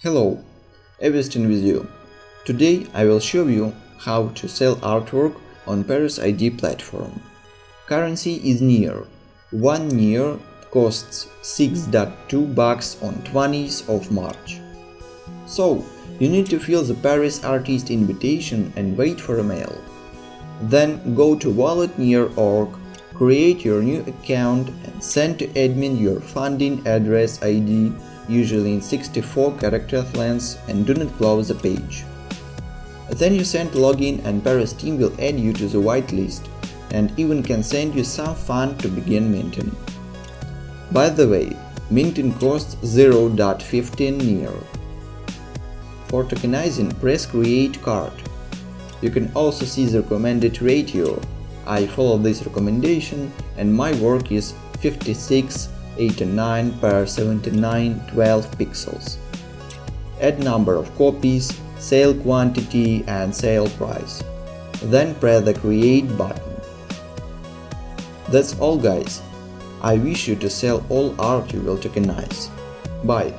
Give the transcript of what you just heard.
Hello, Avistin with you. Today I will show you how to sell artwork on Paras.Id platform. Currency is NEAR. One NEAR costs $6.2 on 20th of March. So, you need to fill the Paris artist invitation and wait for a mail. Then go to wallet.near.org, create your new account and send to admin your funding address ID, usually in 64-character length, and do not close the page. Then you send login and Paras team will add you to the whitelist and even can send you some fund to begin minting. By the way, minting costs 0.15 NEAR. For tokenizing, press create card. You can also see the recommended ratio. I follow this recommendation and my work is 56:89 per 79:12 pixels. Add number of copies, sale quantity and sale price. Then press the create button. That's all guys. I wish you to sell all art you will tokenize. Bye.